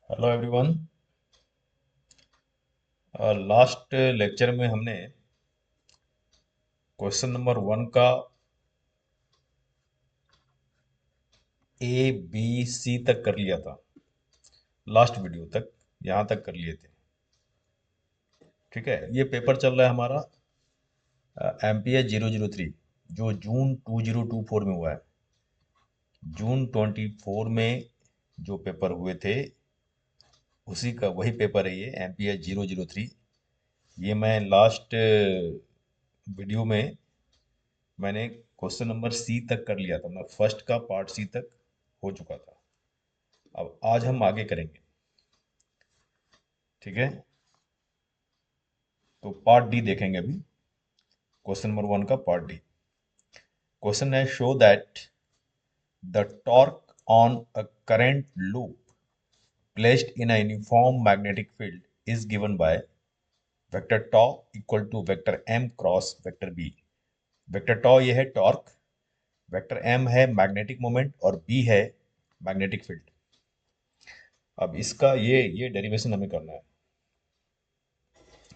Hello everyone. Last lecture में हमने question number 1 का ए बी सी तक कर लिया था। लास्ट वीडियो तक यहाँ तक कर लिए थे। ठीक है, ये पेपर चल रहा है हमारा एमपीएच 003 जो जून 2024 में हुआ है। जून 24 में जो पेपर हुए थे उसी का वही पेपर है ये एमपीएच 003। ये मैं लास्ट वीडियो में मैंने क्वेश्चन नंबर सी तक कर लिया था। मैं फर्स्ट का पार्ट सी तक हो चुका था। अब आज हम आगे करेंगे। ठीक है, तो पार्ट डी देखेंगे अभी। क्वेश्चन नंबर 1 का पार्ट डी। क्वेश्चन है show that the torque on a current loop placed in a uniform magnetic field is given by vector tau equal to vector m cross vector b। Vector tau ये है torque, vector m है magnetic moment और b है magnetic field. अब इसका ये derivation हमें करना है।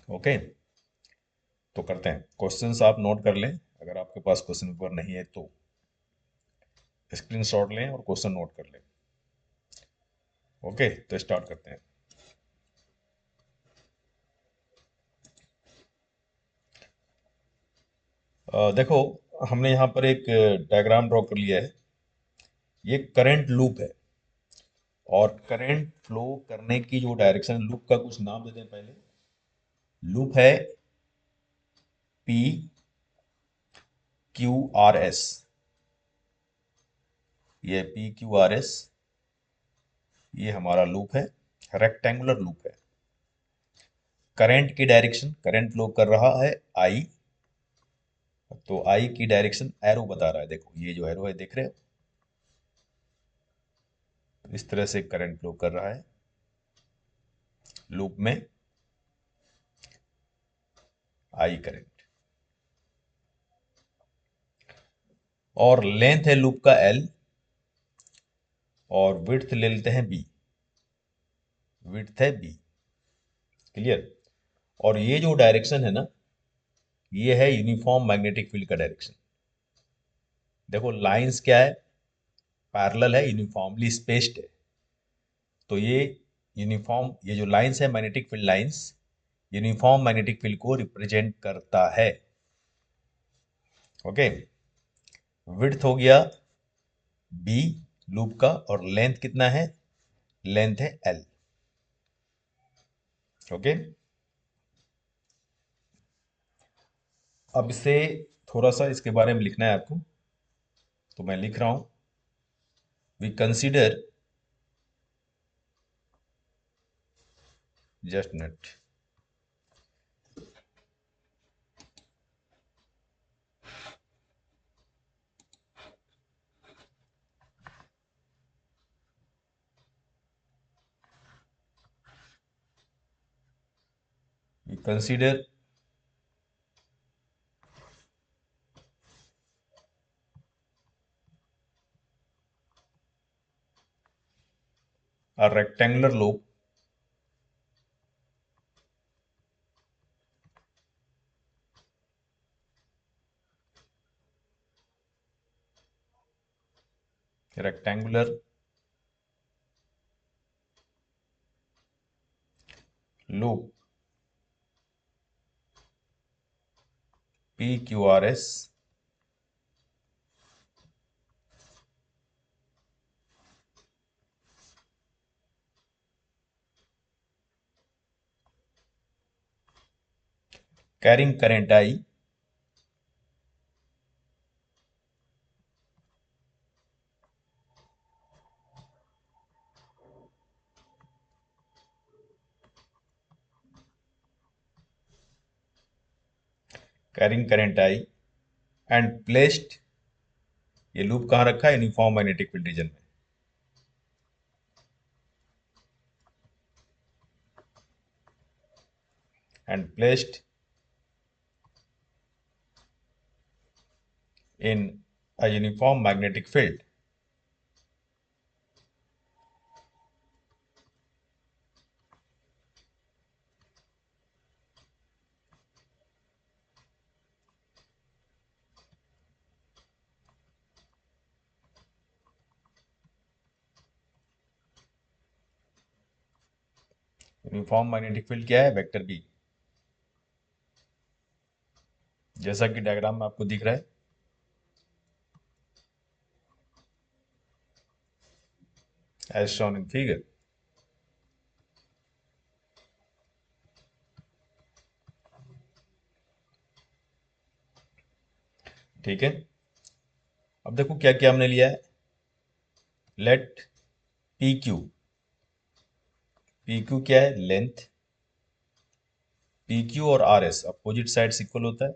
ओके, तो करते हैं। क्वेश्चंस आप नोट कर लें, अगर आपके पास क्वेश्चन पेपर नहीं है तो स्क्रीनशॉट लें और क्वेश्चन नोट कर लें। ओके, तो स्टार्ट करते हैं। देखो, हमने यहाँ पर एक डायग्राम ड्रॉ कर लिया है। ये करंट लूप है और करंट फ्लो करने की जो डायरेक्शन, लूप का कुछ नाम दे दें पहले। लूप है पी क्यू आर एस। ये पी क्यू आर एस, ये हमारा लूप है, रेक्टेंगुलर लूप है। करंट की डायरेक्शन, करंट फ्लो कर रहा है आई, तो आई की डायरेक्शन एरो बता रहा है। देखो ये जो एरो है देख रहे हो, तो इस तरह से करंट फ्लो कर रहा है लूप में, आई करंट। और लेंथ है लूप का एल, और विड्थ ले लेते हैं बी। विड्थ है बी। क्लियर। और ये जो डायरेक्शन है ना, ये है यूनिफॉर्म मैग्नेटिक फील्ड का डायरेक्शन। देखो लाइंस क्या है, पैरेलल है, यूनिफॉर्मली स्पेस्ड है। तो ये यूनिफॉर्म, ये जो लाइंस है magnetic field lines, uniform magnetic field को रिप्रेजेंट करता है। ओके, विड्थ हो गया बी लूप का, और लेंथ कितना है, लेंथ है एल। ओके, अब इसे थोड़ा सा इसके बारे में लिखना है आपको, तो मैं लिख रहा हूं। We consider, just minute, we consider a rectangular loop rectangular loop PQRS carrying current I, carrying current I and placed, ये लूप कहाँ रखा है, यूनिफॉर्म मैग्नेटिक फील्ड रीजन में। and placed in a uniform magnetic field uniform magnetic field क्या है? Vector B, जैसा कि diagram में आपको दिख रहा है। As shown in figure. ठीक है, अब देखो क्या क्या हमने लिया है। लेट पी क्यू क्या है? लेंथ। पी क्यू और R S opposite sides equal होता है,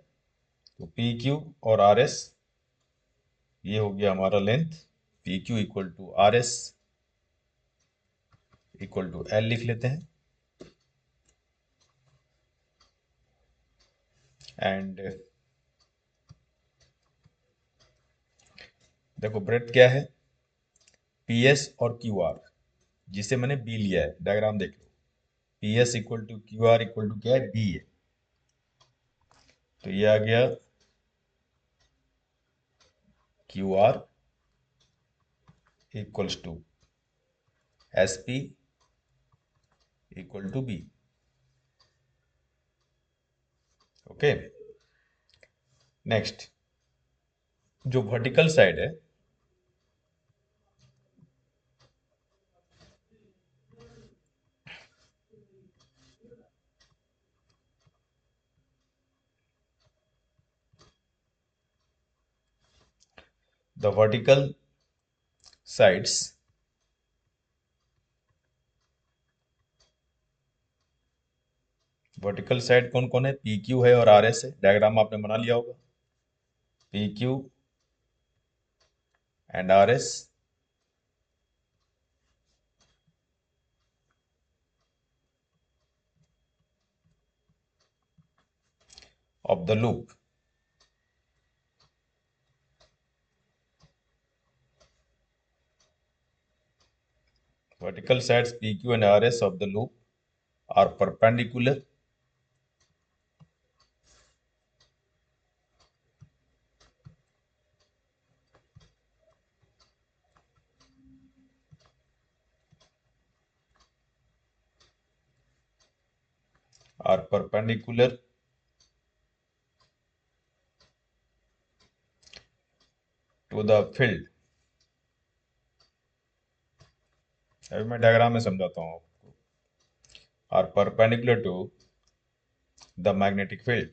तो पी क्यू और आर एस, ये हो गया हमारा length. P Q equal to R S equal to L लिख लेते हैं। एंड देखो ब्रेथ क्या है? पी एस और क्यू आर, जिसे मैंने बी लिया है, डायग्राम देख लो। P S equal to Q R equal to क्या है? बी है। तो ये आ गया Q R equals to S P equal to B. Okay, next जो वर्टिकल साइड है, the vertical sides, vertical side कौन कौन है? पी क्यू है और आर एस है, डायग्राम आपने बना लिया होगा। P Q and R S of the loop. Vertical sides PQ and RS of the loop are perpendicular are perpendicular to the field। अभी मैं डायग्राम में समझाता हूँ आपको। Are perpendicular to the magnetic field.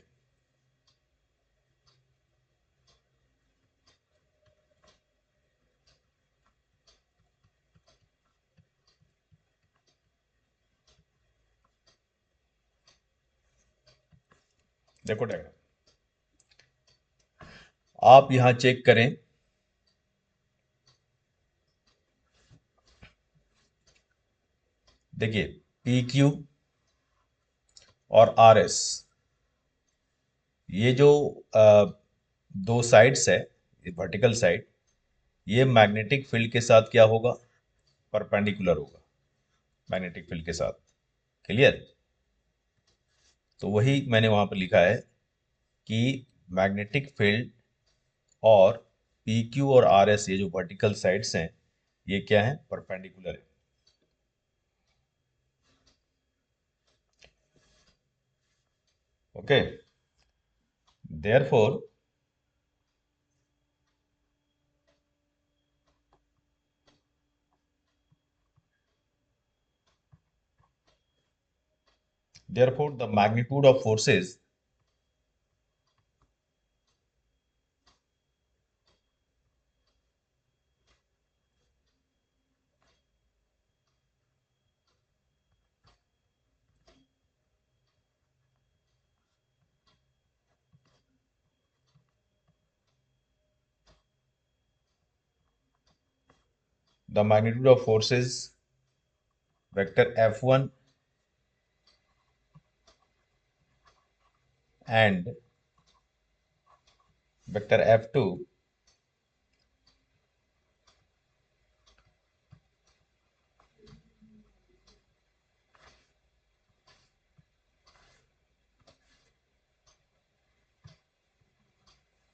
देखो डायग्राम, आप यहां check करें। देखिए पी क्यू और आर एस, ये जो दो साइड्स है, वर्टिकल साइड, ये मैग्नेटिक फील्ड के साथ क्या होगा? परपेंडिकुलर होगा मैग्नेटिक फील्ड के साथ। क्लियर? तो वही मैंने वहां पर लिखा है कि मैग्नेटिक फील्ड और पी क्यू और आर एस, ये जो वर्टिकल साइड्स हैं, ये क्या है? परपेंडिकुलर है। Okay, therefore therefore the magnitude of forces, the magnitude of forces vector F1 and vector F2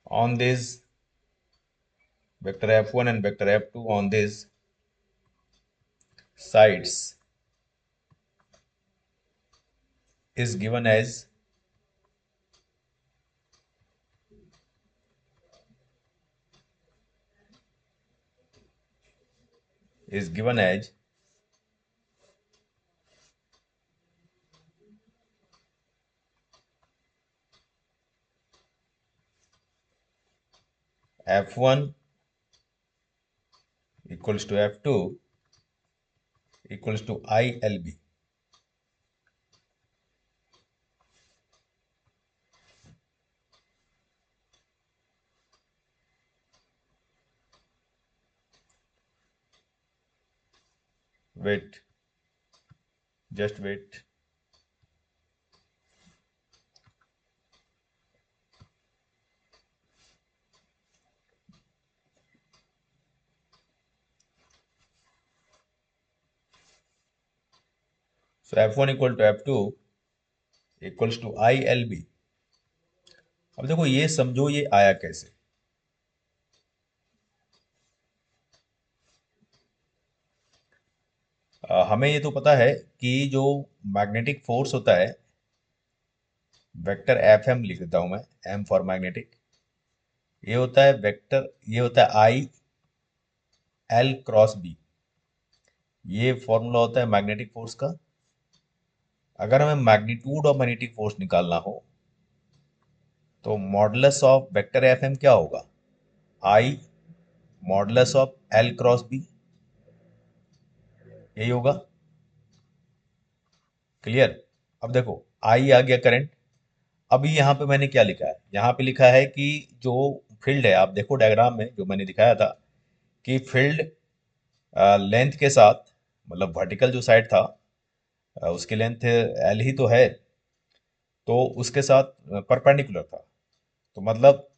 on this vector F1 and vector F2 on these sides is given as is given as F1 equals to F2 equals to ILB. Wait, just wait. So F1 equal to F2 equals to ILB. अब देखो ये समझो ये आया कैसे। हमें ये तो पता है कि जो मैग्नेटिक फोर्स होता है, वेक्टर एफ एम लिख देता हूं मैं, एम फॉर मैग्नेटिक, ये होता है वेक्टर, ये होता है आई एल क्रॉस बी। ये फॉर्मूला होता है मैग्नेटिक फोर्स का। अगर हमें मैग्नीट्यूड ऑफ मैग्नेटिक फोर्स निकालना हो तो modulus of vector F M क्या होगा? I modulus of L cross B, यही होगा। क्लियर? अब देखो आई आ गया करंट। अभी यहाँ पे मैंने क्या लिखा है? यहाँ पे लिखा है कि जो फील्ड है, आप देखो डायग्राम में जो मैंने दिखाया था कि फील्ड लेंथ के साथ, मतलब वर्टिकल जो साइड था उसकी लेंथ एल ही तो है, तो उसके साथ परपेंडिकुलर था। तो मतलब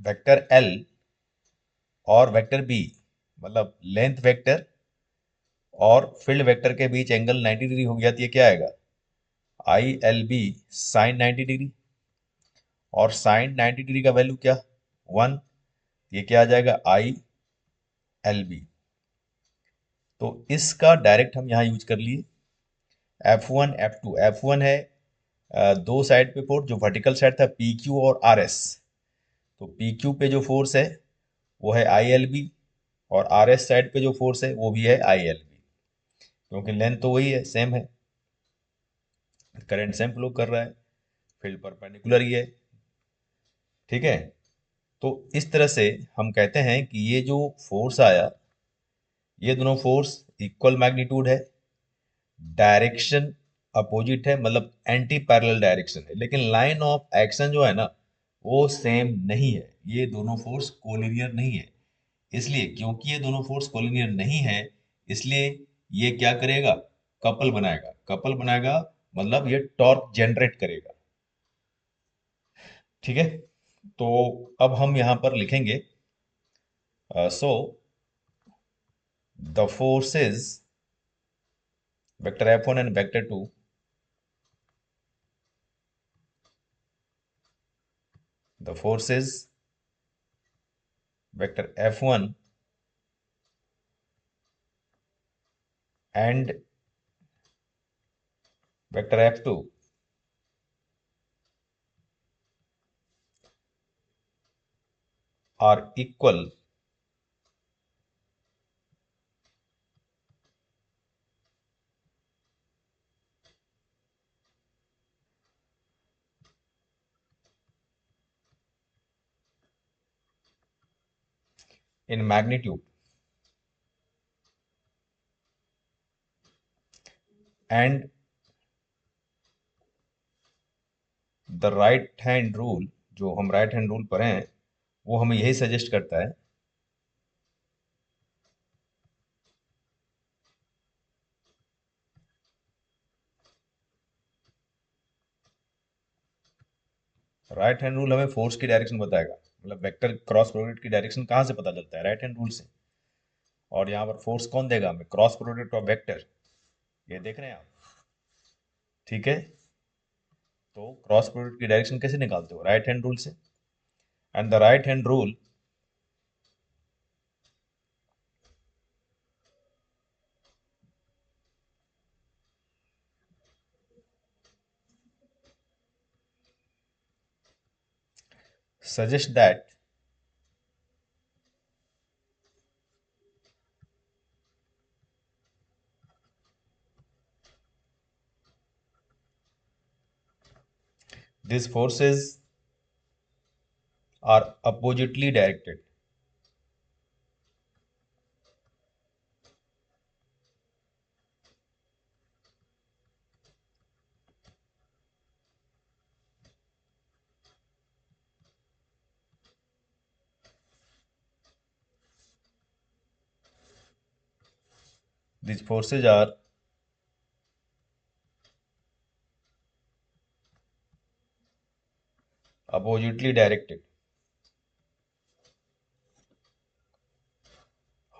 वेक्टर एल और वेक्टर बी, मतलब लेंथ वेक्टर और फील्ड वेक्टर के बीच एंगल 90 डिग्री हो गया, तो ये क्या आएगा? I L B sine 90 degree. और साइन 90 डिग्री का वैल्यू क्या? 1। ये क्या आ जाएगा? I L B. तो इसका डायरेक्ट हम यहाँ यूज कर लिए। F1 F2, F1 है दो साइड पे फोर्स, जो वर्टिकल साइड था पी क्यू और आर एस। तो पी क्यू पे जो फोर्स है वो है आई एल बी, और आर एस साइड पे जो फोर्स है वो भी है आई एल बी, क्योंकि लेंथ तो वही है, सेम है, करंट सेम फ्लो कर रहा है, फील्ड परपेंडिकुलर ही है। ठीक है? तो इस तरह से हम कहते हैं कि ये जो फोर्स आया, ये दोनों फोर्स इक्वल मैग्नीट्यूड है, डायरेक्शन अपोजिट है, मतलब एंटी पैरेलल डायरेक्शन है, लेकिन लाइन ऑफ एक्शन जो है ना वो सेम नहीं है। ये दोनों फोर्स कोलिनियर नहीं है। इसलिए, क्योंकि ये दोनों फोर्स कोलिनियर नहीं है, इसलिए ये क्या करेगा? कपल बनाएगा। कपल बनाएगा मतलब ये टॉर्क जनरेट करेगा। ठीक है? तो अब हम यहां पर लिखेंगे, so the forces vector F1 and vector 2 the forces vector F1 and vector F2 are equal in magnitude and the right hand rule, जो हम राइट हैंड रूल पढ़े हैं वो हमें यही सजेस्ट करता है। राइट हैंड रूल हमें फोर्स की डायरेक्शन बताएगा, मतलब वेक्टर क्रॉस प्रोडक्ट की डायरेक्शन कहाँ से पता चलता है? राइट हैंड रूल से। और यहाँ पर फोर्स कौन देगा हमें? क्रॉस प्रोडक्ट ऑफ वेक्टर, ये देख रहे हैं आप। ठीक है? तो क्रॉस प्रोडक्ट की डायरेक्शन कैसे निकालते हो? राइट हैंड रूल से। And the right hand rule suggest that these forces are oppositely directed. These forces are oppositely directed.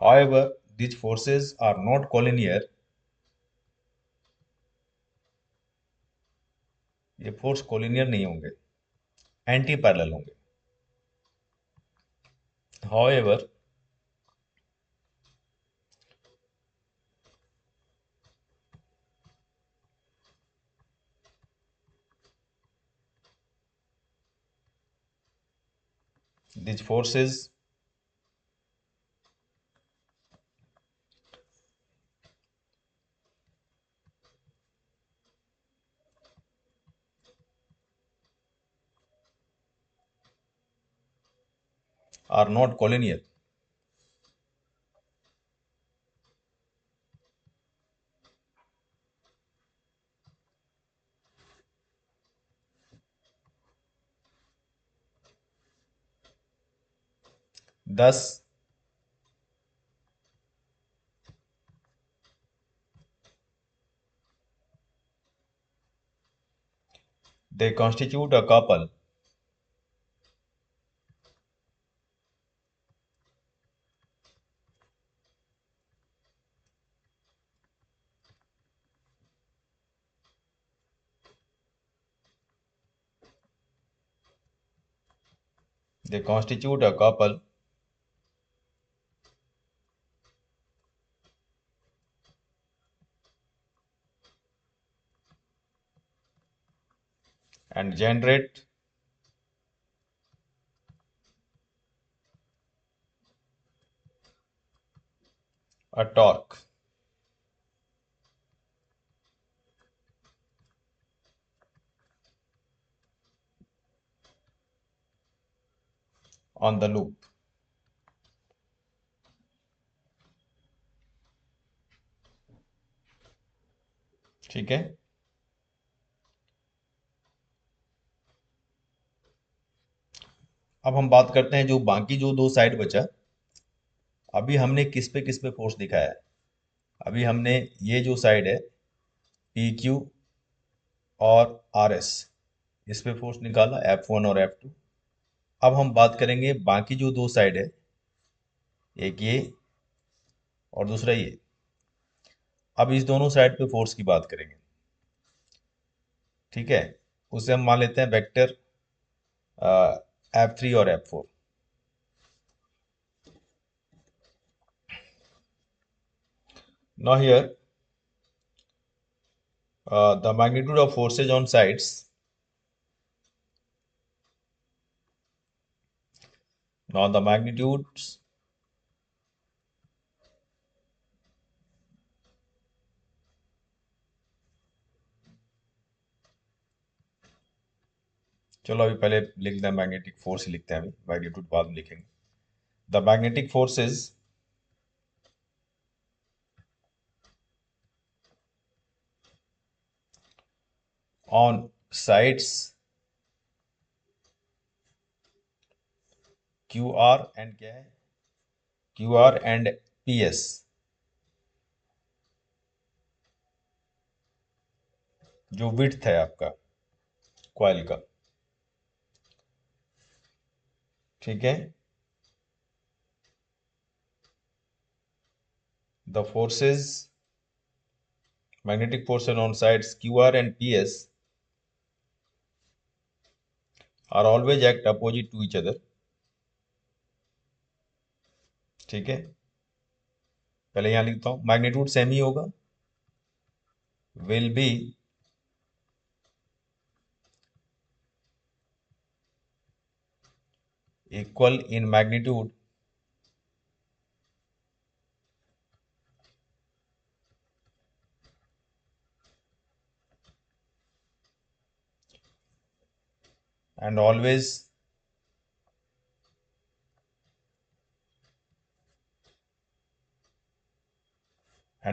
However, these forces are not collinear. ये फोर्स कोलिनियर नहीं होंगे, anti parallel होंगे. However, these forces are not collinear. Thus, they constitute a couple they constitute a couple and generate a torque on the loop. ठीक है. अब हम बात करते हैं जो बाकी जो दो साइड बचा. अभी हमने किस पे फोर्स दिखाया है. अभी हमने ये जो साइड है पी क्यू और आर एस, इस पे फोर्स निकाला F1 और F2. अब हम बात करेंगे बाकी जो दो साइड है, एक ये और दूसरा ये. अब इस दोनों साइड पे फोर्स की बात करेंगे. ठीक है. उसे हम मान लेते हैं वेक्टर F3 और F4. Now here the magnitude of forces on sides. Now the magnitudes चलो अभी पहले लिखते हैं मैग्नेटिक फोर्स ही लिखते हैं. अभी मैग्नीट्यूड बाद में लिखेंगे. The magnetic forces on sides Q R and क्या है, Q R and P S, जो विड्थ है आपका कॉइल का. ठीक है. The forces magnetic forces on sides QR and PS are always act opposite to each other. ठीक है. पहले यहां लिखता हूं मैग्नीट्यूड सेम ही होगा, will be equal in magnitude and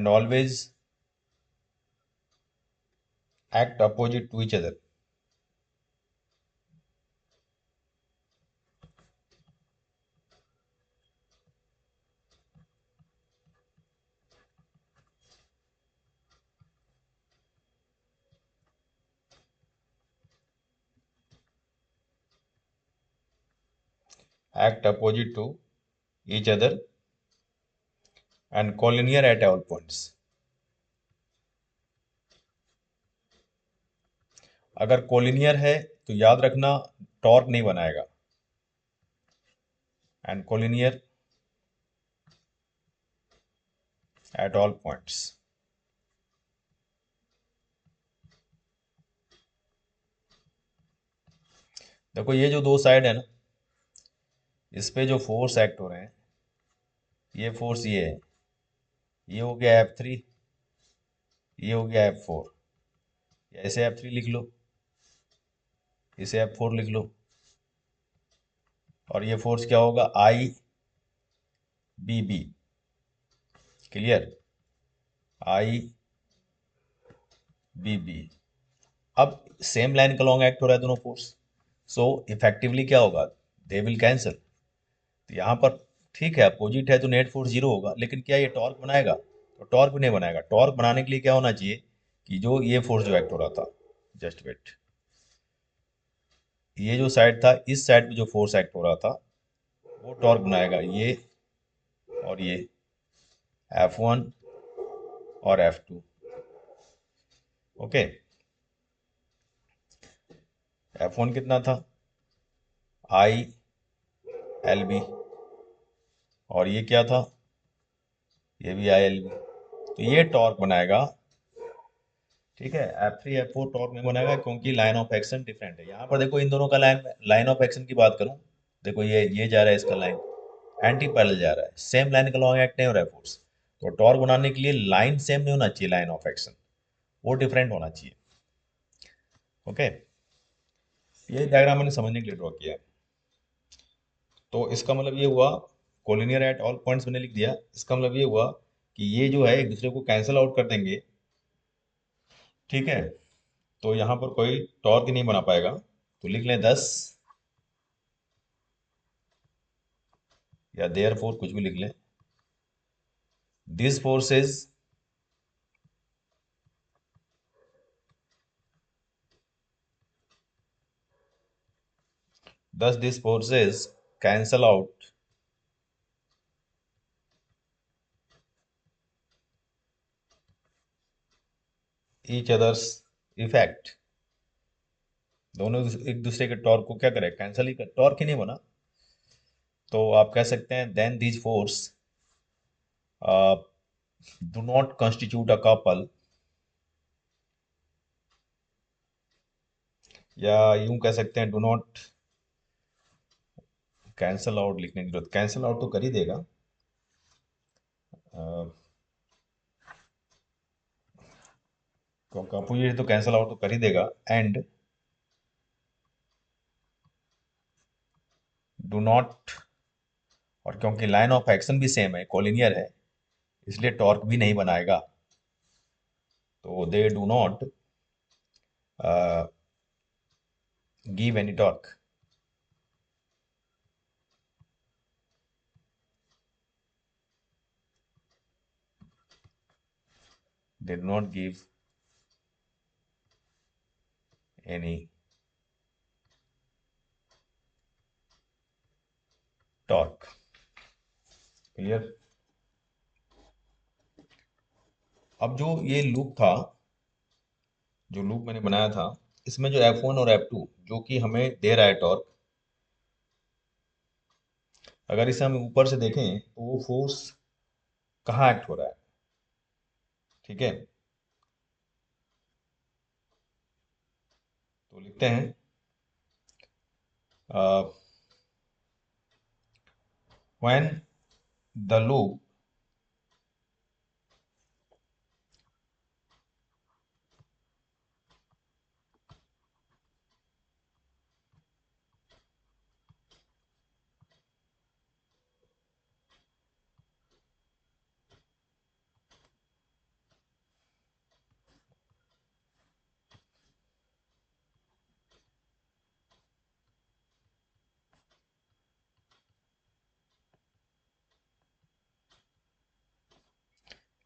always act opposite to each other. Act opposite to each other and collinear at all points. अगर collinear है तो याद रखना टॉर्क नहीं बनाएगा, and collinear at all points. देखो ये जो दो साइड है ना, इस पे जो फोर्स एक्ट हो रहे हैं, ये फोर्स ये है, ये हो गया F3, ये हो गया F4, या इसे F3 लिख लो, इसे F4 लिख लो, और ये फोर्स क्या होगा, IBB। Clear, IBB। अब सेम लाइन का लॉन्ग एक्ट हो रहा है दोनों फोर्स, सो इफेक्टिवली क्या होगा, दे विल कैंसल। तो यहाँ पर ठीक है, अपोजिट है तो नेट फोर्स जीरो होगा, लेकिन क्या ये टॉर्क बनाएगा, तो टॉर्क भी नहीं बनाएगा। टॉर्क बनाने के लिए क्या होना चाहिए कि जो ये फोर्स जो एक्ट हो रहा था, जस्ट वेट, ये जो साइड था, इस साइड पे जो फोर्स एक्ट हो रहा था वो टॉर्क बनाएगा, ये और ये F1 और F2। ओके, F1 कितना था, ILB, और ये क्या था, ये भी ILB। तो ये टॉर्क बनाएगा, ठीक है। F3 F4 टॉर्क नहीं बनाएगा क्योंकि लाइन ऑफ एक्शन डिफरेंट है। यहाँ पर देखो इन दोनों का लाइन ऑफ एक्शन की बात करूँ, देखो ये जा रहा है, इसका लाइन एंटी पैरेलल जा रहा है, सेम लाइन का लॉन्ग एक्ट नहीं हो रहा है फोर्स। तो टॉर्क बनाने के लिए लाइन सेम नहीं होना चाहिए, लाइन ऑफ एक्शन वो डिफरेंट होना चाहिए। ओके, ये डायग्राम मैंने समझने के लिए ड्रॉ किया है। तो इसका मतलब ये हुआ, कोलिनियर एट ऑल पॉइंट्स मैंने लिख दिया, इसका मतलब ये हुआ कि ये जो है एक दूसरे को कैंसिल आउट कर देंगे, ठीक है। तो यहाँ पर कोई टॉर्क नहीं बना पाएगा, तो लिख लें 10, या देयर फोर कुछ भी लिख लें। This forces thus these forces cancel out each other's effect। दोनों एक दूसरे के टॉर्क को क्या करे, कैंसिल ही कर, टॉर्क ही नहीं बना। तो आप कह सकते हैं then these force do not constitute a couple, या यूं कह सकते हैं डू नॉट कैंसल आउट, लिखने की जरूरत, कैंसल आउट तो कर ही देगा, क्योंकि अपोजिट तो कैंसल आउट तो कर ही देगा, एंड डू नॉट, और क्योंकि लाइन ऑफ एक्शन भी सेम है, कोलिनियर है, इसलिए टॉर्क भी नहीं बनाएगा। तो they do not give any torque. They do not give any torque। Clear. अब जो ये लूप था, जो लूप मैंने बनाया था, इसमें जो F1 और F2 जो कि हमें दे रहा है टॉर्क, अगर इसे हम ऊपर से देखें तो वो फोर्स कहाँ एक्ट हो रहा है, ठीक है। तो लिखते हैं when the loop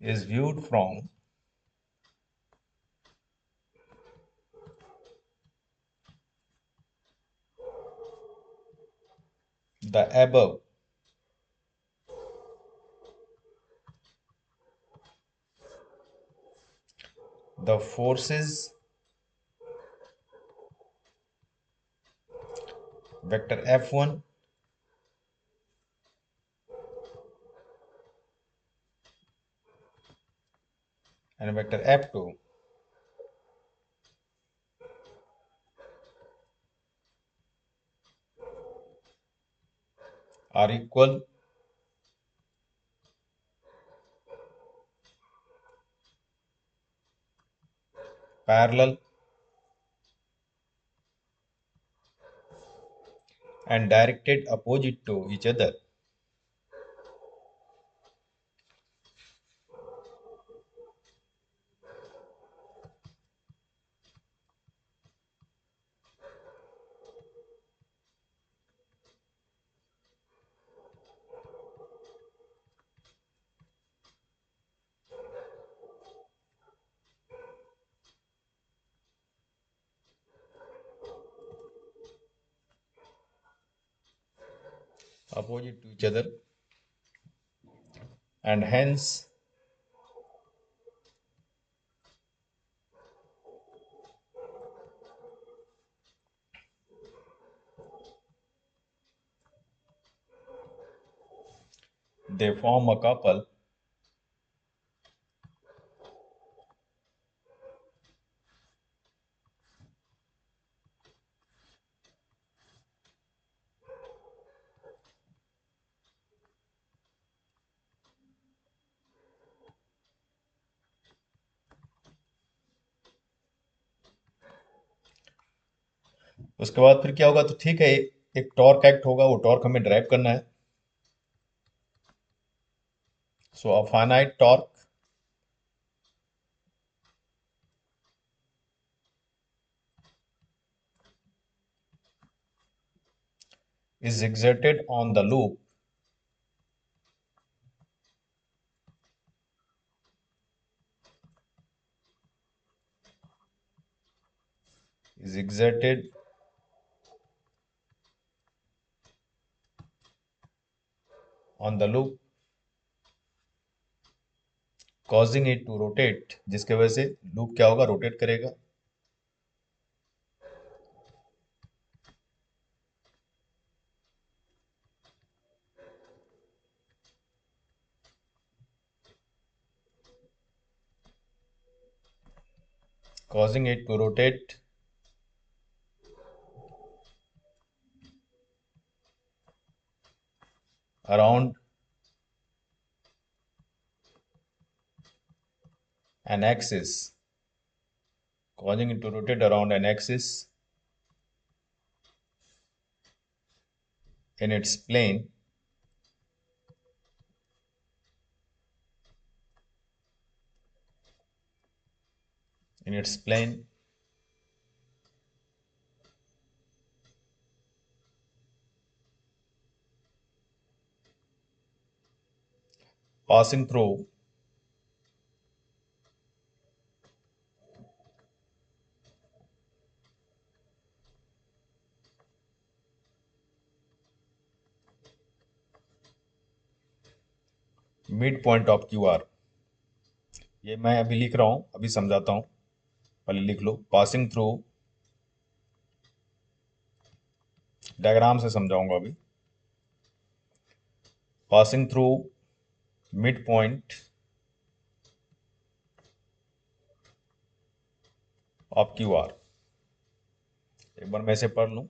is viewed from the above the forces vector F1 and vector F2 are equal parallel and directed opposite to each other. Opposite to each other, and hence they form a couple उसके बाद फिर क्या होगा तो ठीक है एक torque act होगा वो टॉर्क हमें ड्राइव करना है so a finite torque is exerted on the loop is exerted on the loop causing it to rotate जिसके वजह से लूप क्या होगा रोटेट करेगा causing it to rotate around an axis causing it to rotate around an axis in its plane in its plane passing through mid point of QR ये मैं अभी लिख रहा हूं अभी समझाता हूं पहले लिख लो पासिंग थ्रू डायग्राम से समझाऊंगा अभी passing through mid point of QR एक बार मैं इसे पढ़ लूं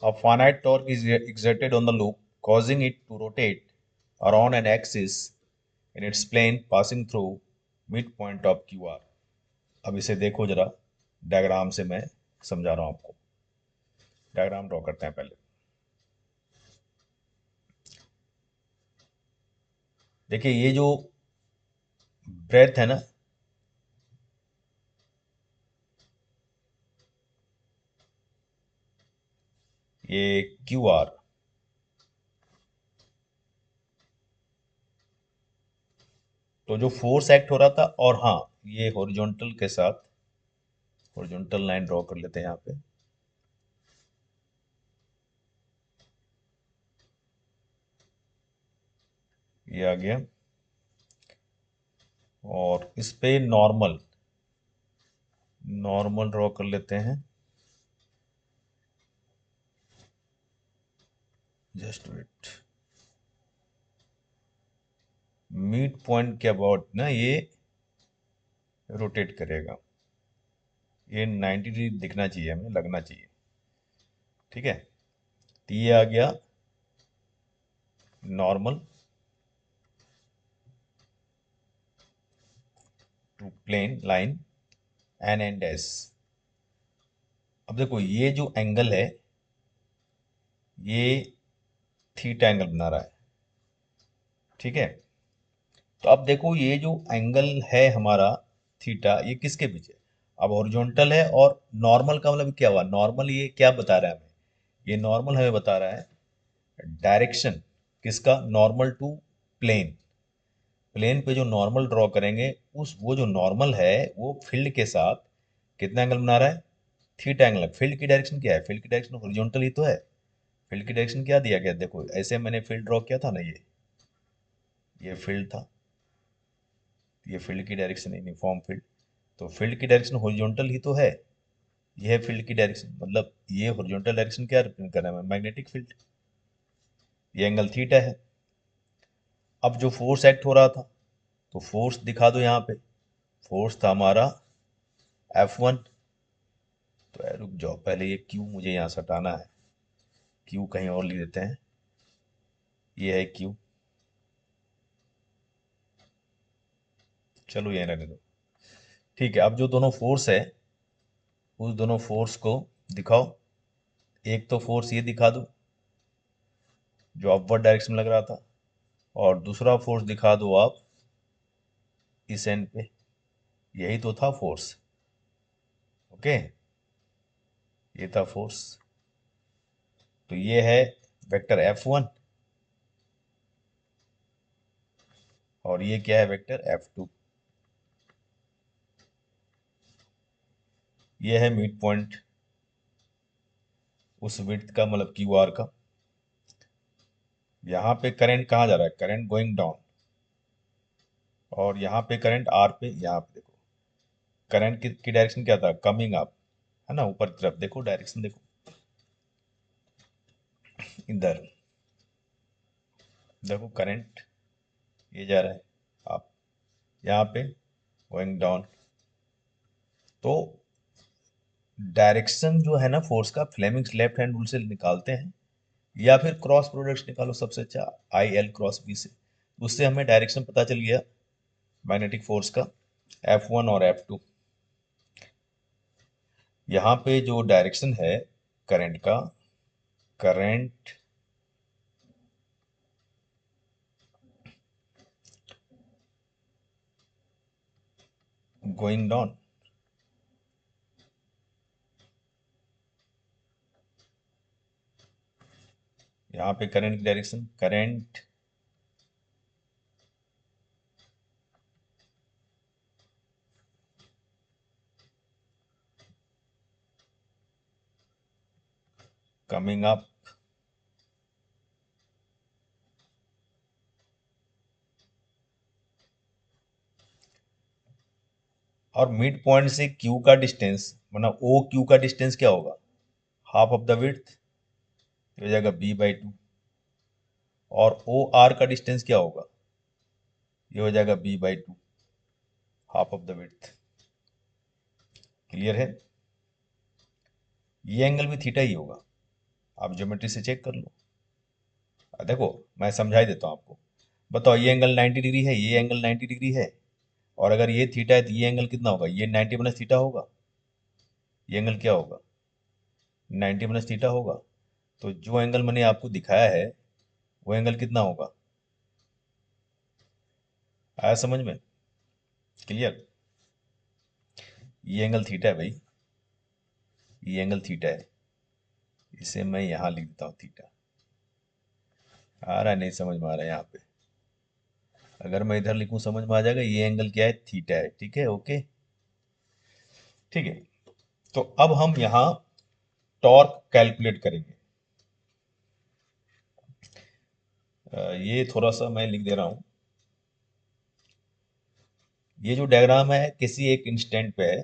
A finite torque is exerted on the loop causing it to rotate around an axis in its plane passing through midpoint of QR. अब इसे देखो जरा, डायग्राम से मैं समझा रहा हूं आपको। डायग्राम ड्रॉ करते हैं पहले। देखिए ये जो ब्रेथ है ना, ये QR, तो जो फोर्स एक्ट हो रहा था, और हाँ ये हॉरिजॉन्टल के साथ हॉरिजॉन्टल लाइन ड्रॉ कर लेते हैं यहाँ पे। ये आ गया, और इस पे नॉर्मल नॉर्मल ड्रॉ कर लेते हैं। जस्ट वेट, मिड पॉइंट के अबाउट ना ये रोटेट करेगा। ये 90 डिग्री दिखना चाहिए, हमें लगना चाहिए। ठीक है, तो ये आ गया normal to plane line N and S. अब देखो ये जो एंगल है ये थीटा एंगल बना रहा है। ठीक है, तो अब देखो ये जो एंगल है हमारा थीटा, ये किसके पीछे? अब हॉरिजॉन्टल है, और नॉर्मल का मतलब क्या हुआ? नॉर्मल ये क्या बता रहा है हमें? ये नॉर्मल हमें बता रहा है डायरेक्शन किसका? Normal to plane. प्लेन पे जो नॉर्मल ड्रॉ करेंगे, उस वो जो नॉर्मल है वो फील्ड के साथ कितना एंगल बना रहा है? Theta angle. फील्ड की डायरेक्शन क्या है? फील्ड की डायरेक्शन हॉरिजॉन्टल ही तो है। फील्ड की डायरेक्शन क्या दिया गया? देखो ऐसे मैंने फील्ड ड्रॉ किया था ना, ये फील्ड था, ये फील्ड की डायरेक्शन यूनिफॉर्म फील्ड। तो फील्ड की डायरेक्शन हॉरिजॉन्टल ही तो है। ये है फील्ड की डायरेक्शन, मतलब ये हॉरिजॉन्टल डायरेक्शन क्या रिप्रेजेंट कर रहा है? Magnetic field. ये एंगल थीटा है। अब जो फोर्स एक्ट हो रहा था, तो फोर्स दिखा दो यहाँ पे। फोर्स था हमारा F1। तो रुक जाओ, पहले ये Q मुझे यहाँ से हटाना है। Q कहीं और लिख देते हैं। ये है Q, चलो ये रहने दो। ठीक है, अब जो दोनों फोर्स है उस दोनों फोर्स को दिखाओ। एक तो फोर्स ये दिखा दो जो अपवर्ड डायरेक्शन में लग रहा था, और दूसरा फोर्स दिखा दो आप इस एंड पे। यही तो था फोर्स। ओके, ये था फोर्स। तो ये है वेक्टर F1, और ये क्या है? Vector F2। ये है मिड पॉइंट उस विड्थ का, मतलब QR का। यहाँ पे करंट कहाँ जा रहा है? Current going down. और यहाँ पे करंट R पे, यहाँ पे देखो करंट की डायरेक्शन क्या था? कमिंग अप, है ना, ऊपर की तरफ। देखो डायरेक्शन देखो, इधर देखो करंट ये जा रहा है आप, यहाँ पे गोइंग डाउन। तो डायरेक्शन जो है ना फोर्स का, फ्लेमिंग्स लेफ्ट हैंड रूल से निकालते हैं, या फिर क्रॉस प्रोडक्ट्स निकालो सबसे अच्छा, IL×B से। उससे हमें डायरेक्शन पता चल गया मैग्नेटिक फोर्स का, F1 और F2। यहाँ पे जो डायरेक्शन है करंट का, करंट गोइंग डाउन, यहाँ पे करंट की डायरेक्शन, करंट कमिंग अप, और मिड पॉइंट से Q का डिस्टेंस, मतलब OQ का डिस्टेंस क्या होगा? हाफ ऑफ द विड्थ, हो जाएगा B/2। और OR का डिस्टेंस क्या होगा? ये हो जाएगा B/2, half of the width. Clear है? ये एंगल भी थीटा ही होगा, आप ज्योमेट्री से चेक कर लो। देखो, मैं समझा ही देता हूँ आपको। बताओ, ये एंगल 90 डिग्री है, ये एंगल 90 डिग्री है, और अगर ये थीटा है तो ये एंगल कितना होगा? ये 90 माइनस थीटा होगा। ये एंगल क्या होगा? 90 माइनस थीटा होगा। तो जो एंगल मैंने आपको दिखाया है वो एंगल कितना होगा? आया समझ में? क्लियर? ये एंगल थीटा है भाई, ये एंगल थीटा है। इसे मैं यहाँ लिख देता हूँ थीटा। आ रहा है? नहीं समझ में आ रहा है यहाँ पे? अगर मैं इधर लिखूं समझ में आ जाएगा। ये एंगल क्या है? थीटा है। ठीक है, ओके। ठीक है, तो अब हम यहाँ टॉर्क कैलकुलेट करेंगे। ये थोड़ा सा मैं लिख दे रहा हूँ। ये जो डायग्राम है किसी एक इंस्टेंट पे है।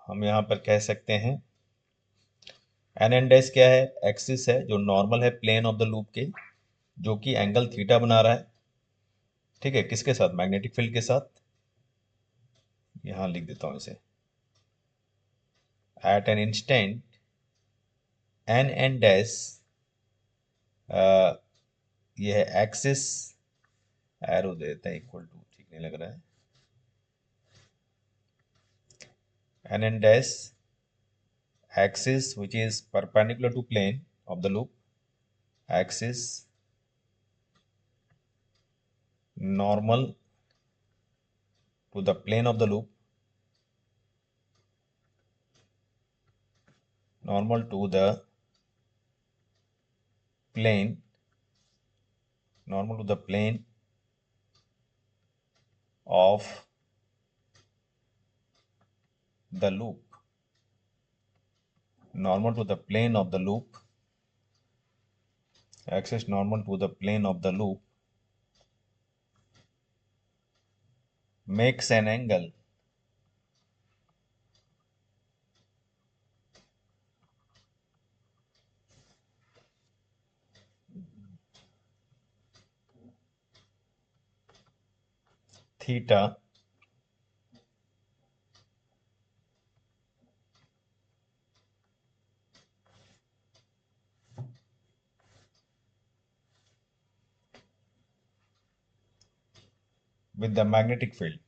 हम यहाँ पर कह सकते हैं एन एन डैश क्या है? एक्सिस है जो नॉर्मल है प्लेन ऑफ द लूप के, जो कि एंगल थीटा बना रहा है। ठीक है, किसके साथ? मैग्नेटिक फील्ड के साथ। यहाँ लिख देता हूँ इसे। At an instant N N dash, ये है एक्सिस। एरो दे देते हैं इक्वल टू, ठीक नहीं लग रहा है। N N dash axis which is perpendicular to plane of the loop, axis normal to the plane of the loop, normal to the plane, normal to the plane of the loop, normal to the plane of the loop, axis normal to the plane of the loop, makes an angle theta with the magnetic field.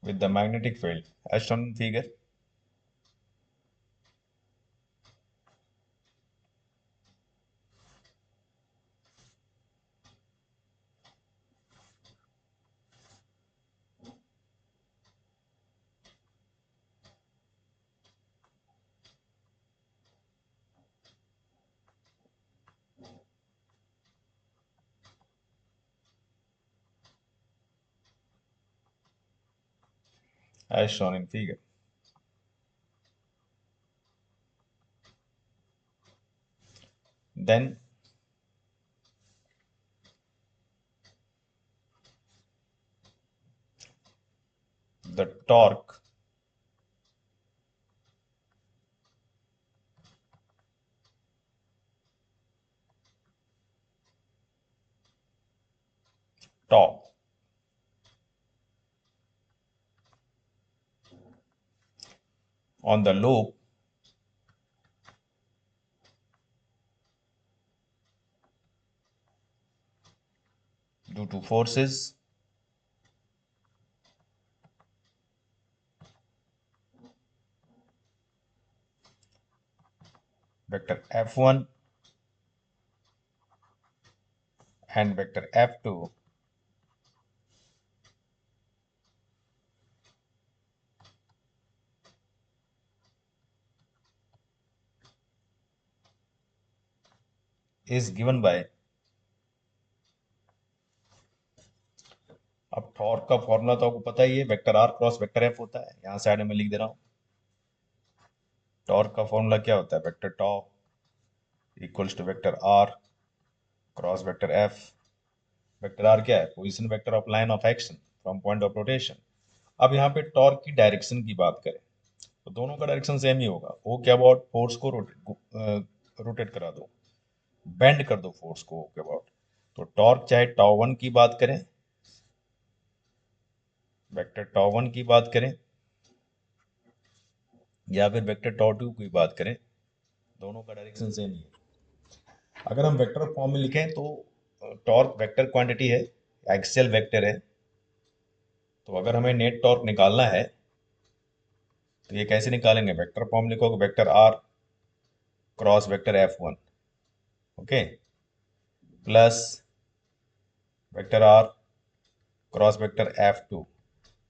With the magnetic field as shown in figure. As shown in figure. Then the torque torque on the loop due to forces vector F1 and vector F2 is given by, अब torque का formula तो आपको पता ही है, vector R cross vector F होता है। यहाँ साइड में लिख दे रहा हूँ। टॉर्क का फॉर्मूला क्या होता है? Vector torque equals to vector R cross vector F. Vector R क्या है? Position vector of line of action from point of rotation. अब यहाँ पे टॉर्क की डायरेक्शन की बात करें तो दोनों का डायरेक्शन सेम ही होगा। वो क्या अबाउट फोर्स को रोटेट करा दो, बेंड कर दो फोर्स को अबाउट। तो टॉर्क चाहे टाउ वन की बात करें, वेक्टर टाउ वन की बात करें, या फिर वेक्टर टाउ टू की बात करें, दोनों का डायरेक्शन सेम ही है। अगर हम वेक्टर फॉर्म में लिखें तो टॉर्क वेक्टर क्वांटिटी है, एक्सियल वेक्टर है। तो अगर हमें नेट टॉर्क निकालना है तो ये कैसे निकालेंगे? वेक्टर फॉर्म लिखोगे, vector R cross vector F one, okay, plus vector R cross vector F two.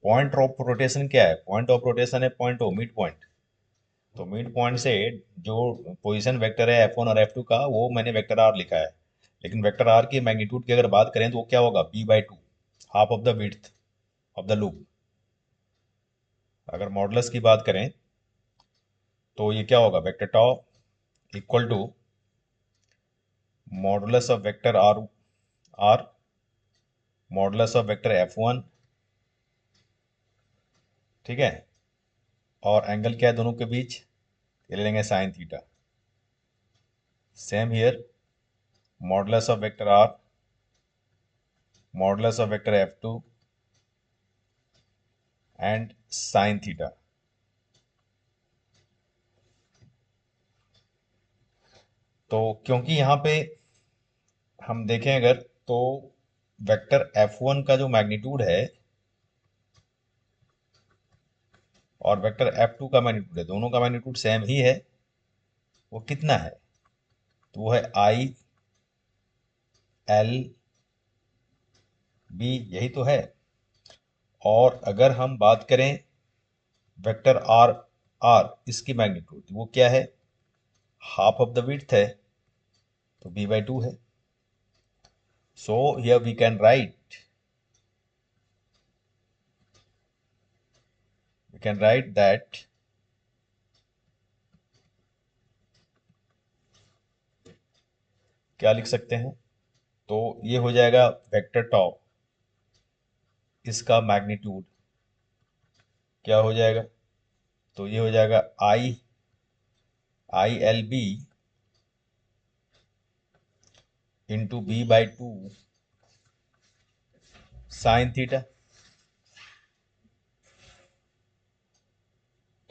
Point of rotation क्या है? पॉइंट ऑफ रोटेशन है पॉइंट ओ, मिड पॉइंट। तो मिड पॉइंट से जो पोजीशन वेक्टर है एफ वन और F two का, वो मैंने वेक्टर आर लिखा है। लेकिन वेक्टर आर की मैग्नीट्यूड की अगर बात करें तो वो क्या होगा? B by two, half of the width of the loop. अगर मॉडुलस की बात करें तो ये क्या होगा? Vector tau equal to modulus of vector R, R modulus of vector F one, ठीक है। और एंगल क्या है दोनों के बीच? ये ले लेंगे sine theta. Same here, modulus of vector R modulus of vector F two and sine theta. तो क्योंकि यहाँ पे हम देखें अगर, तो वेक्टर f1 का जो मैग्नीट्यूड है और वेक्टर f2 का मैग्नीट्यूड है, दोनों का मैग्नीट्यूड सेम ही है। वो कितना है? तो वो है आई एल बी, यही तो है। और अगर हम बात करें वेक्टर आर, आर इसकी मैग्नीट्यूड वो क्या है? हाफ ऑफ द विड्थ है, तो बी बाई टू है। So here we can write, that क्या लिख सकते हैं? तो ये हो जाएगा वेक्टर टॉ, इसका मैग्नीट्यूड क्या हो जाएगा? तो ये हो जाएगा I L B into B by two sine theta,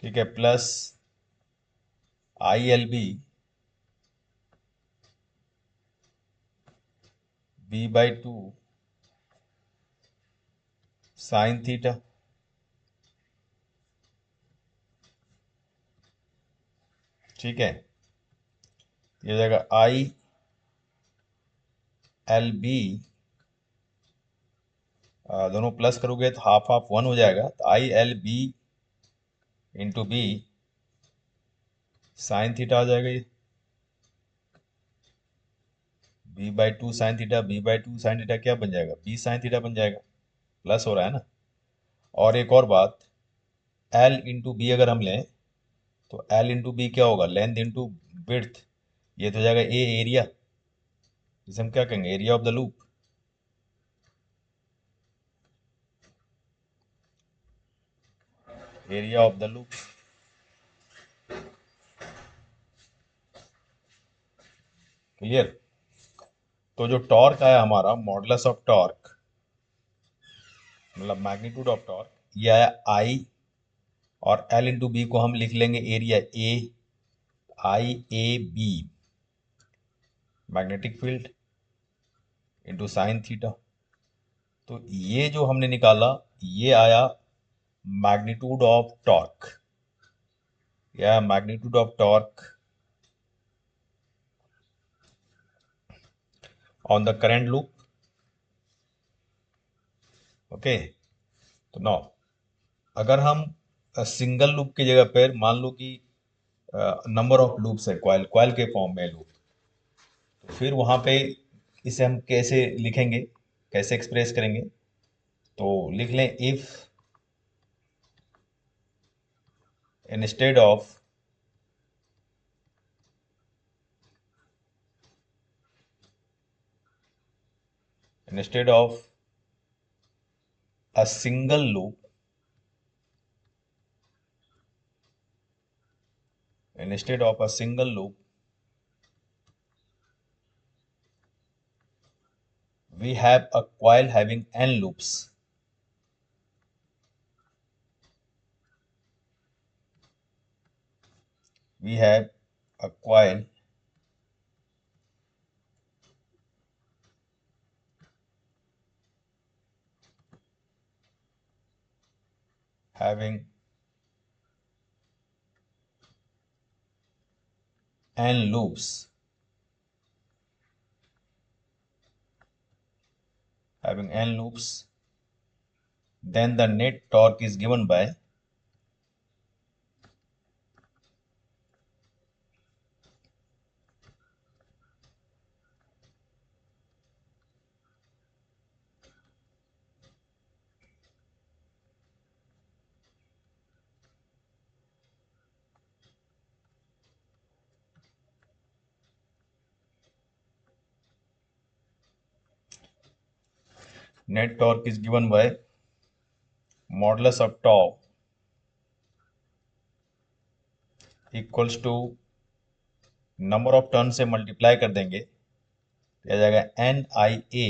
ठीक है, plus I L B by two sine theta, ठीक है। ये हो जाएगा आई एल बी, दोनों प्लस करोगे तो हाफ हाफ वन हो जाएगा, तो I L B into B sine theta आ जाएगा। ये B by two sine theta, B by two sine theta क्या बन जाएगा? बी साइन थीटा बन जाएगा, प्लस हो रहा है ना। और एक और बात, एल इंटू बी अगर हम लें तो एल इंटू बी क्या होगा? Length into width. ये तो हो जाएगा ए एरिया, जिसे हम क्या कहेंगे? Area of the loop. Area of the loop, clear. तो जो टॉर्क आया हमारा, मॉडुलस ऑफ टॉर्क मतलब मैग्नीट्यूड ऑफ टॉर्क, ये आया आई, और एल इंटू बी को हम लिख लेंगे area A, I A B magnetic field into sine theta. तो ये जो हमने निकाला, ये आया मैग्नीट्यूड ऑफ टॉर्क, या magnitude of torque on the current loop, okay. तो नाउ अगर हम सिंगल लूप की जगह पर मान लो कि नंबर ऑफ लूप्स है, क्वाइल क्वाइल के फॉर्म में लूप, तो फिर वहां पे इसे हम कैसे लिखेंगे, कैसे एक्सप्रेस करेंगे? तो लिख लें, if instead of instead of a single loop, instead of a single loop we have a coil having n loops. We have a coil having n loops, then the net torque is given by modulus of tau equals to number of turn से multiply कर देंगे तो आ जाएगा NIA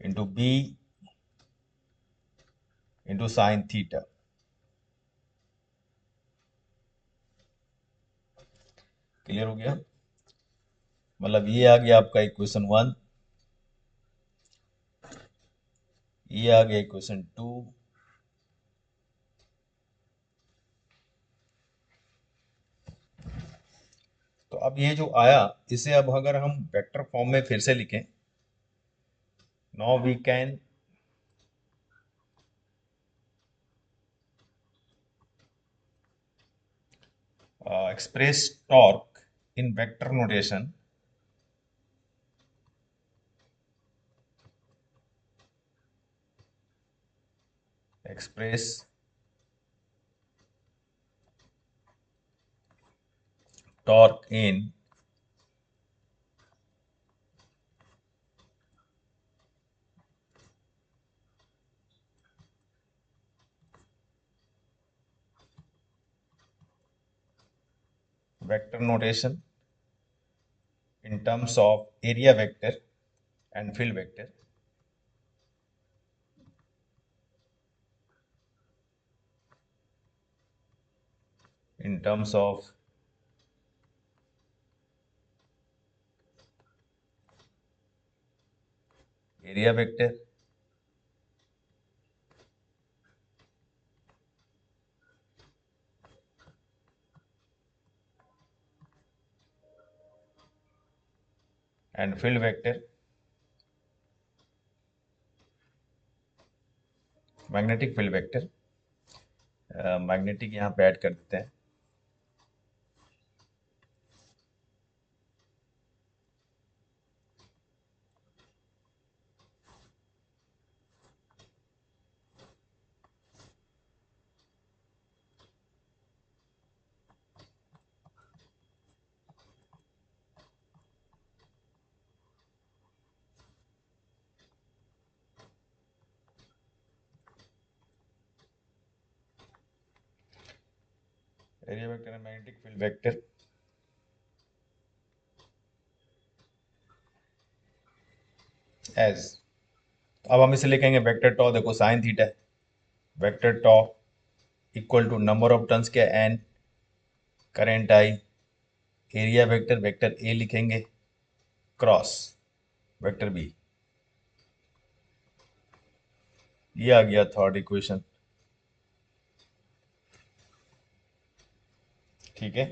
into B into sine theta. Clear हो गया? मतलब ये आ गया आपका इक्वेशन 1, ये आ गया इक्वेशन 2, तो अब ये जो आया इसे अब अगर हम वेक्टर फॉर्म में फिर से लिखें, now we can express torque in vector notation express torque in vector notation in terms of area vector and field vector. In terms of area vector and field vector, magnetic field vector, magnetic यहाँ पे add कर देते हैं। Area vector and magnetic field vector as, अब हम इसे लिखेंगे vector tau, देखो sine theta, vector tau equal to number of turns के N, current I, area vector vector A लिखेंगे क्रॉस वेक्टर बी। ये आ गया थर्ड इक्वेशन। ठीक है,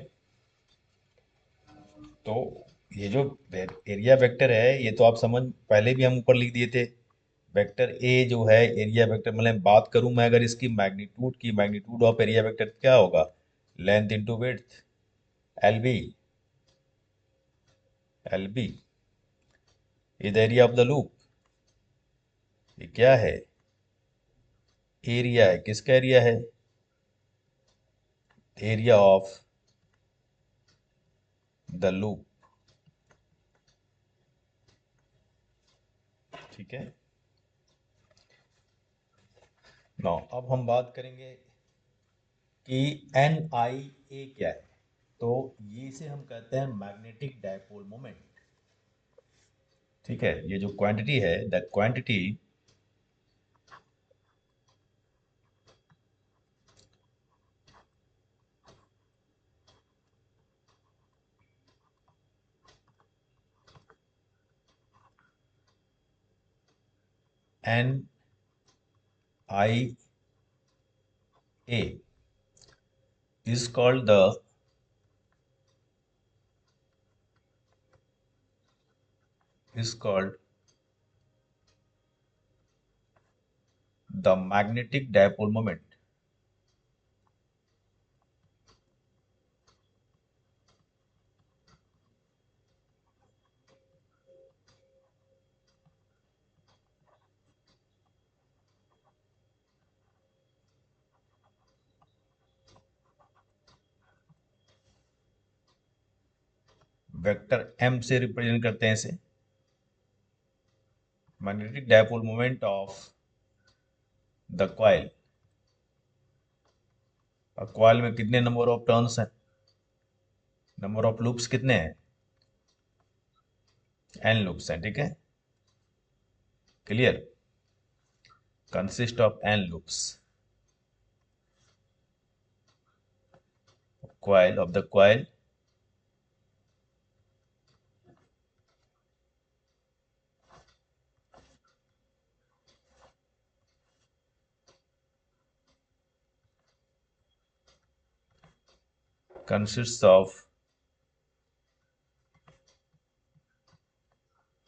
तो ये जो एरिया वेक्टर है ये तो आप समझ, पहले भी हम ऊपर लिख दिए थे। वेक्टर ए जो है एरिया वेक्टर, मतलब बात करूं मैं अगर इसकी मैग्नीट्यूड की, मैग्नीट्यूड ऑफ एरिया वेक्टर क्या होगा? Length into width, L B, L B is area of the loop. ये क्या है? एरिया है, किसका एरिया है? Area of the loop. ठीक है, नो अब हम बात करेंगे कि एन आई ए क्या है। तो ये से हम कहते हैं मैग्नेटिक डायपोल मोमेंट। ठीक है, ये जो क्वांटिटी है, the quantity N I A is called the magnetic dipole moment. Vector m से रिप्रेजेंट करते हैं इसे, magnetic dipole moment of the coil. Coil में कितने नंबर ऑफ टर्न्स हैं, नंबर ऑफ लूप्स कितने हैं, n लूप्स हैं, ठीक है, clear, consist of n loops, coil of the coil consists of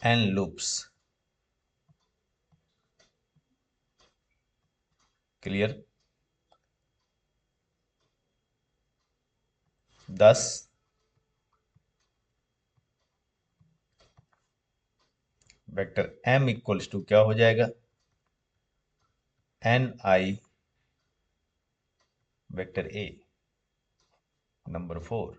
n loops, clear. thus vector m equals to क्या हो जाएगा, n i vector a, number 4।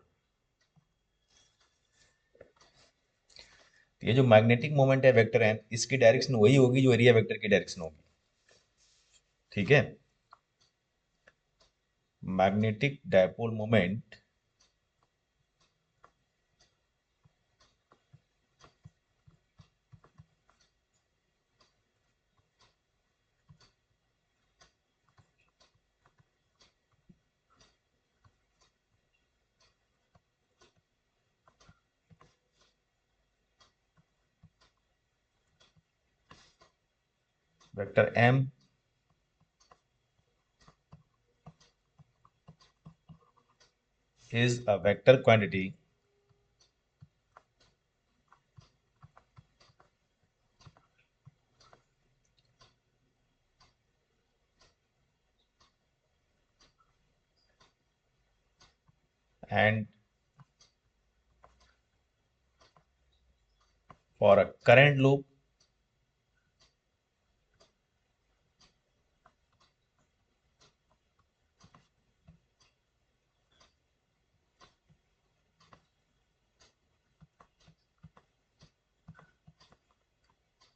ये जो मैग्नेटिक मोमेंट है वेक्टर m, इसकी डायरेक्शन वही होगी जो एरिया वेक्टर की डायरेक्शन होगी, ठीक है। Magnetic dipole moment vector m is a vector quantity and for a current loop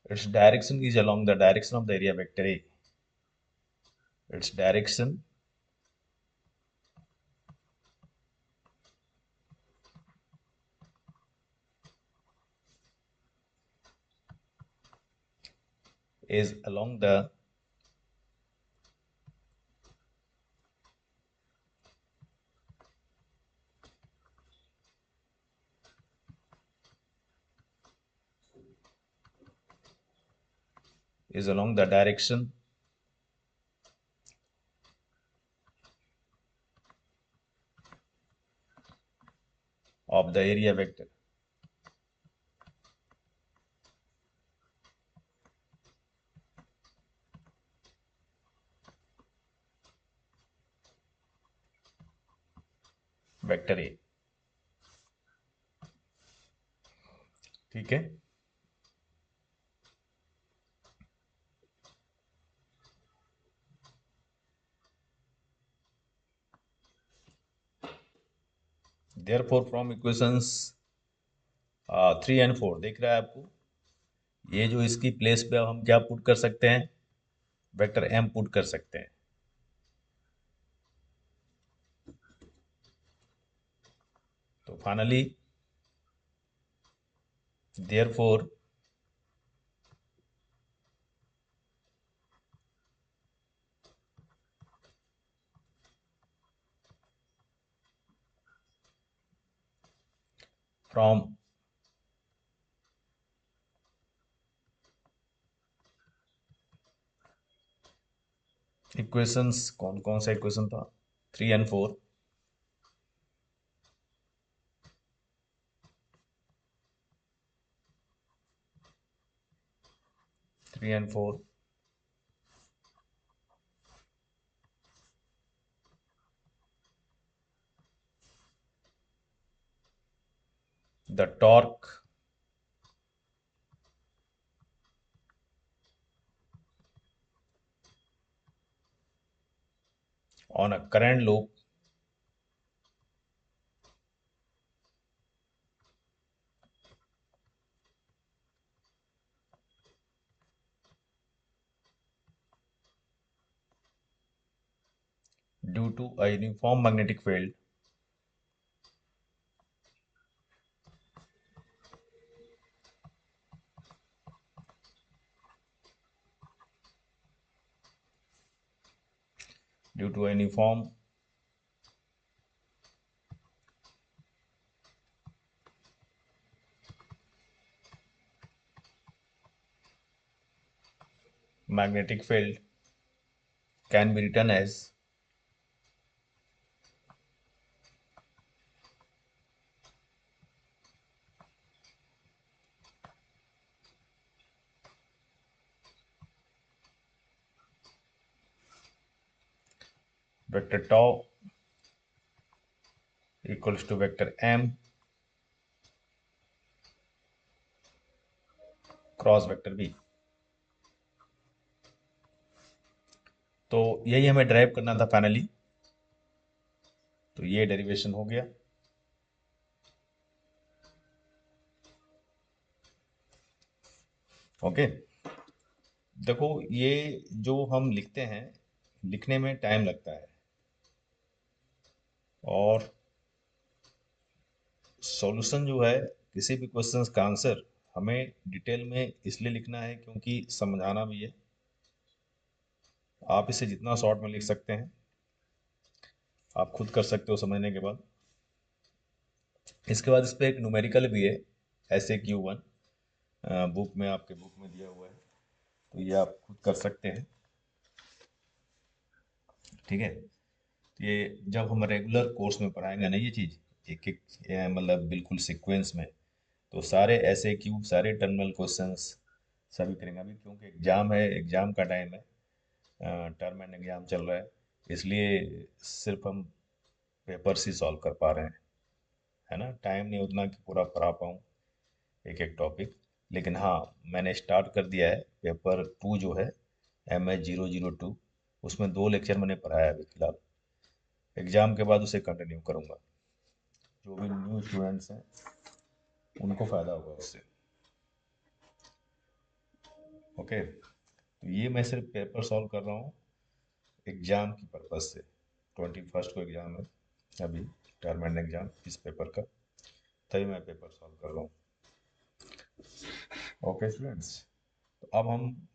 its direction is along the direction of the area vector A. Its direction is along the direction of the area vector. Vector A, ठीक है। Therefore from equations 3 and 4 दिख रहा है आपको, ये जो इसकी place पे अब हम क्या पुट कर सकते हैं, वेक्टर m पुट कर सकते हैं। तो फाइनली देयरफॉर फ्रॉम इक्वेशंस, कौन कौन सा इक्वेशन था? 3 and 4, 3 and 4, the torque on a current loop due to a uniform magnetic field due to a uniform magnetic field can be written as vector tau equals to vector m cross vector b। तो यही हमें drive करना था finally, तो ये derivation हो गया। Okay, देखो ये जो हम लिखते हैं, लिखने में टाइम लगता है, और सॉल्यूशन जो है किसी भी क्वेश्चंस का आंसर हमें डिटेल में इसलिए लिखना है क्योंकि समझाना भी है। आप इसे जितना शॉर्ट में लिख सकते हैं आप खुद कर सकते हो समझने के बाद। इसके बाद इस पर एक न्यूमेरिकल भी है, SA-Q1, बुक में, आपके बुक में दिया हुआ है, तो ये आप खुद कर सकते हैं। ठीक है, ये जब हम रेगुलर कोर्स में पढ़ाएंगे ना ये चीज़, एक एक मतलब बिल्कुल सीक्वेंस में, तो सारे SA-Q, सारे टर्मिनल क्वेश्चंस सभी करेंगे। अभी क्योंकि एग्ज़ाम है, एग्ज़ाम का टाइम है, टर्म एंड एग्ज़ाम चल रहा है, इसलिए सिर्फ हम पेपर्स ही सॉल्व कर पा रहे हैं, है ना। टाइम नहीं उतना कि पूरा पढ़ा पाऊँ एक एक टॉपिक। लेकिन हाँ, मैंने स्टार्ट कर दिया है पेपर 2 जो है, MS-002, उसमें 2 लेक्चर मैंने पढ़ाया है अभी फिलहाल। एग्ज़ाम के बाद उसे कंटिन्यू करूँगा। जो भी न्यू स्टूडेंट्स हैं उनको फ़ायदा होगा उससे। ओके, तो ये मैं सिर्फ पेपर सॉल्व कर रहा हूँ एग्ज़ाम की पर्पज़ से। 21 को एग्ज़ाम है अभी, टर्म एंड एग्ज़ाम इस पेपर का, तभी मैं पेपर सॉल्व कर रहा हूँ। ओके स्टूडेंट्स, तो अब हम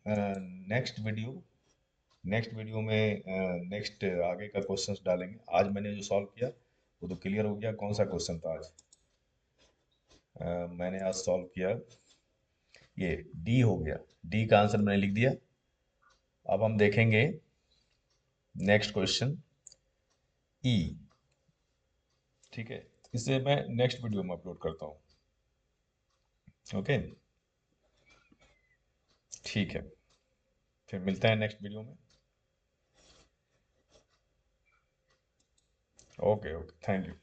नेक्स्ट वीडियो में नेक्स्ट आगे का क्वेश्चंस डालेंगे। आज मैंने जो सॉल्व किया वो तो क्लियर हो गया। कौन सा क्वेश्चन था आज? मैंने आज सॉल्व किया, ये डी हो गया, डी का आंसर मैंने लिख दिया। अब हम देखेंगे नेक्स्ट क्वेश्चन ई। ठीक है, इसे मैं नेक्स्ट वीडियो में अपलोड करता हूँ। ओके, ठीक है, फिर मिलते हैं नेक्स्ट वीडियो में। Okay okay, thank you.